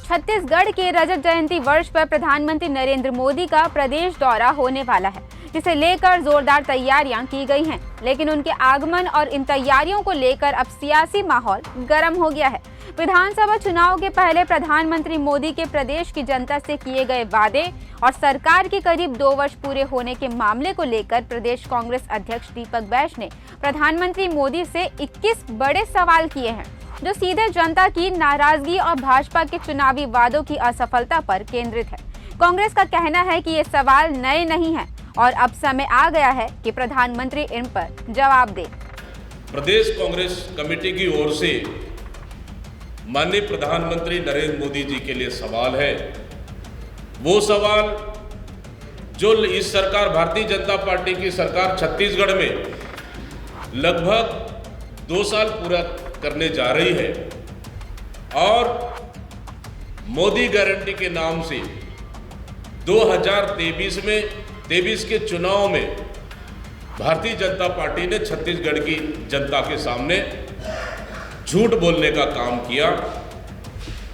छत्तीसगढ़ के रजत जयंती वर्ष पर प्रधानमंत्री नरेंद्र मोदी का प्रदेश दौरा होने वाला है, जिसे लेकर जोरदार तैयारियां की गई हैं। लेकिन उनके आगमन और इन तैयारियों को लेकर अब सियासी माहौल गर्म हो गया है। विधानसभा चुनाव के पहले प्रधानमंत्री मोदी के प्रदेश की जनता से किए गए वादे और सरकार के करीब 2 वर्ष पूरे होने के मामले को लेकर प्रदेश कांग्रेस अध्यक्ष दीपक बैज ने प्रधानमंत्री मोदी से 21 बड़े सवाल किए हैं, जो सीधे जनता की नाराजगी और भाजपा के चुनावी वादों की असफलता पर केंद्रित है। कांग्रेस का कहना है कि ये सवाल नए नहीं हैं और अब समय आ गया है कि प्रधानमंत्री इन पर जवाब दे। प्रदेश कांग्रेस कमेटी की ओर से माननीय प्रधानमंत्री नरेंद्र मोदी जी के लिए सवाल है। वो सवाल जो इस सरकार, भारतीय जनता पार्टी की सरकार छत्तीसगढ़ में लगभग 2 साल पूरा करने जा रही है और मोदी गारंटी के नाम से 2023 के चुनाव में भारतीय जनता पार्टी ने छत्तीसगढ़ की जनता के सामने झूठ बोलने का काम किया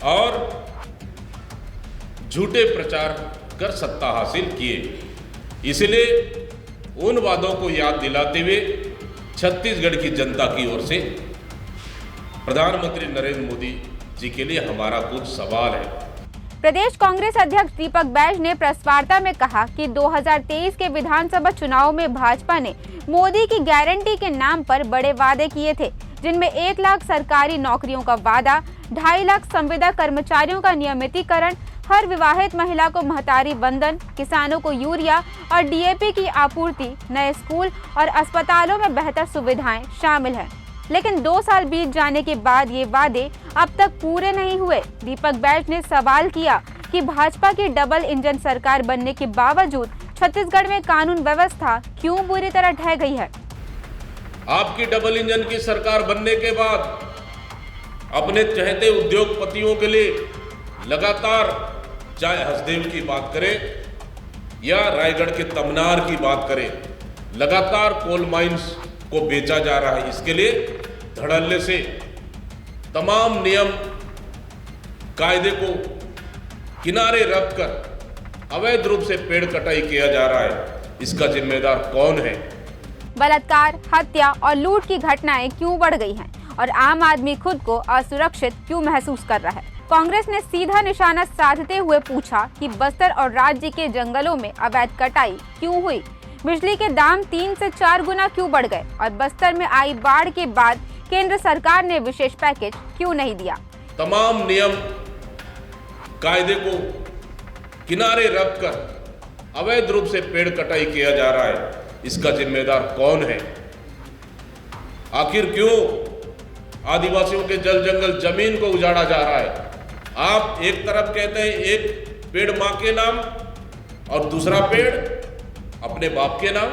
और झूठे प्रचार कर सत्ता हासिल किए। इसलिए उन वादों को याद दिलाते हुए छत्तीसगढ़ की जनता की ओर से प्रधानमंत्री नरेंद्र मोदी जी के लिए हमारा कुछ सवाल है। प्रदेश कांग्रेस अध्यक्ष दीपक बैज ने प्रेस वार्ता में कहा कि 2023 के विधानसभा चुनाव में भाजपा ने मोदी की गारंटी के नाम पर बड़े वादे किए थे, जिनमें 1 लाख सरकारी नौकरियों का वादा, 2.5 लाख संविदा कर्मचारियों का नियमितीकरण, हर विवाहित महिला को महतारी वंदन, किसानों को यूरिया और डीएपी की आपूर्ति, नए स्कूल और अस्पतालों में बेहतर सुविधाएं शामिल हैं। लेकिन 2 साल बीत जाने के बाद ये वादे अब तक पूरे नहीं हुए। दीपक बैज ने सवाल किया कि भाजपा की डबल इंजन सरकार बनने के बावजूद छत्तीसगढ़ में कानून व्यवस्था क्यों बुरी तरह ढह गई है। आपकी डबल इंजन की सरकार बनने के बाद अपने चहेते उद्योगपतियों के लिए लगातार, चाहे हसदेव की बात करें या रायगढ़ के तमनार की बात करें, लगातार कोल माइंस को बेचा जा रहा है। इसके लिए धड़ल्ले से तमाम नियम कायदे को किनारे रखकर अवैध रूप से पेड़ कटाई किया जा रहा है। इसका जिम्मेदार कौन है? बलात्कार, हत्या और लूट की घटनाएं क्यों बढ़ गई हैं और आम आदमी खुद को असुरक्षित क्यों महसूस कर रहा है? कांग्रेस ने सीधा निशाना साधते हुए पूछा कि बस्तर और राज्य के जंगलों में अवैध कटाई क्यों हुई, बिजली के दाम 3 से 4 गुना क्यों बढ़ गए और बस्तर में आई बाढ़ के बाद केंद्र सरकार ने विशेष पैकेज क्यों नहीं दिया। तमाम नियम कायदे को किनारे रखकर अवैध रूप से पेड़ कटाई किया जा रहा है। इसका जिम्मेदार कौन है? आखिर क्यों आदिवासियों के जल जंगल जमीन को उजाड़ा जा रहा है? आप एक तरफ कहते हैं एक पेड़ मां के नाम और दूसरा पेड़ अपने बाप के नाम।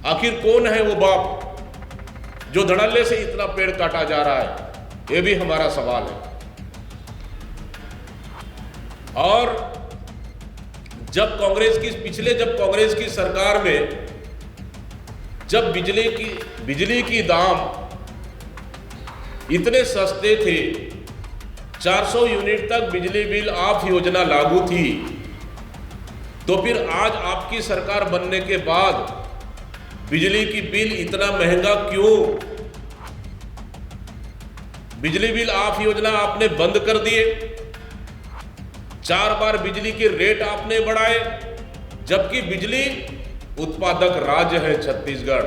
आखिर कौन है वो बाप जो धड़ल्ले से इतना पेड़ काटा जा रहा है? ये भी हमारा सवाल है। और जब कांग्रेस की सरकार में जब बिजली की दाम इतने सस्ते थे, 400 यूनिट तक बिजली बिल ऑफ योजना लागू थी, तो फिर आज आपकी सरकार बनने के बाद बिजली की बिल इतना महंगा क्यों? बिजली बिल ऑफ योजना आपने बंद कर दिए, 4 बार बिजली के रेट आपने बढ़ाए, जबकि बिजली उत्पादक राज्य है छत्तीसगढ़।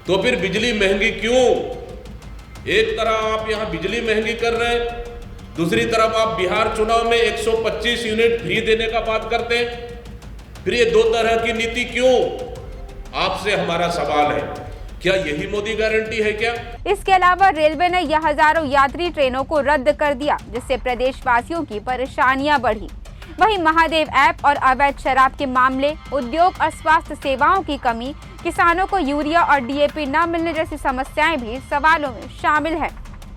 तो फिर बिजली महंगी क्यों? एक तरफ आप यहां बिजली महंगी कर रहे हैं, दूसरी तरफ आप बिहार चुनाव में 125 यूनिट फ्री देने का बात करते हैं। फिर ये 2 तरह की नीति क्यों? आपसे हमारा सवाल है, क्या यही मोदी गारंटी है क्या? इसके अलावा रेलवे ने यह हजारों यात्री ट्रेनों को रद्द कर दिया, जिससे प्रदेशवासियों की परेशानियां बढ़ी। वहीं महादेव ऐप और अवैध शराब के मामले, उद्योग और स्वास्थ्य सेवाओं की कमी, किसानों को यूरिया और डीएपी न मिलने जैसी समस्याएं भी सवालों में शामिल है।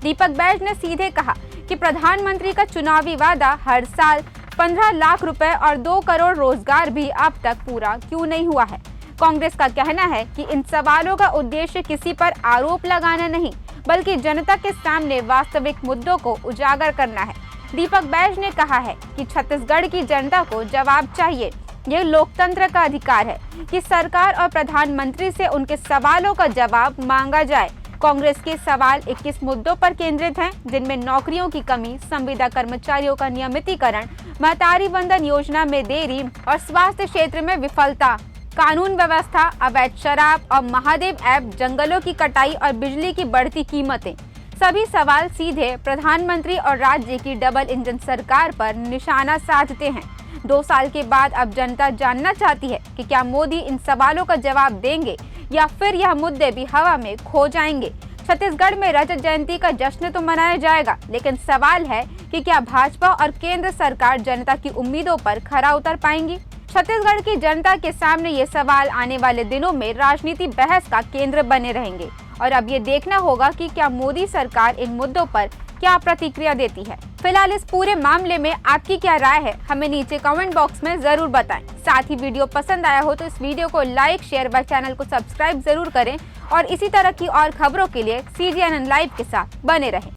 दीपक बैज ने सीधे कहा कि प्रधानमंत्री का चुनावी वादा हर साल 15 लाख रुपए और 2 करोड़ रोजगार भी अब तक पूरा क्यों नहीं हुआ है। कांग्रेस का कहना है कि इन सवालों का उद्देश्य किसी पर आरोप लगाना नहीं, बल्कि जनता के सामने वास्तविक मुद्दों को उजागर करना है। दीपक बैज ने कहा है कि छत्तीसगढ़ की जनता को जवाब चाहिए। ये लोकतंत्र का अधिकार है कि सरकार और प्रधानमंत्री से उनके सवालों का जवाब मांगा जाए। कांग्रेस के सवाल 21 मुद्दों पर केंद्रित हैं, जिनमें नौकरियों की कमी, संविदा कर्मचारियों का नियमितीकरण, महतारी वंदन योजना में देरी और स्वास्थ्य क्षेत्र में विफलता, कानून व्यवस्था, अवैध शराब और महादेव ऐप, जंगलों की कटाई और बिजली की बढ़ती कीमतें। सभी सवाल सीधे प्रधानमंत्री और राज्य की डबल इंजन सरकार पर निशाना साधते हैं। 2 साल के बाद अब जनता जानना चाहती है कि क्या मोदी इन सवालों का जवाब देंगे या फिर यह मुद्दे भी हवा में खो जाएंगे। छत्तीसगढ़ में रजत जयंती का जश्न तो मनाया जाएगा, लेकिन सवाल है कि क्या भाजपा और केंद्र सरकार जनता की उम्मीदों पर खरा उतर पाएंगी। छत्तीसगढ़ की जनता के सामने ये सवाल आने वाले दिनों में राजनीति बहस का केंद्र बने रहेंगे और अब ये देखना होगा कि क्या मोदी सरकार इन मुद्दों पर क्या प्रतिक्रिया देती है। फिलहाल इस पूरे मामले में आपकी क्या राय है, हमें नीचे कमेंट बॉक्स में जरूर बताएं। साथ ही वीडियो पसंद आया हो तो इस वीडियो को लाइक, शेयर व चैनल को सब्सक्राइब जरूर करें और इसी तरह की और खबरों के लिए CGNN लाइव के साथ बने रहें।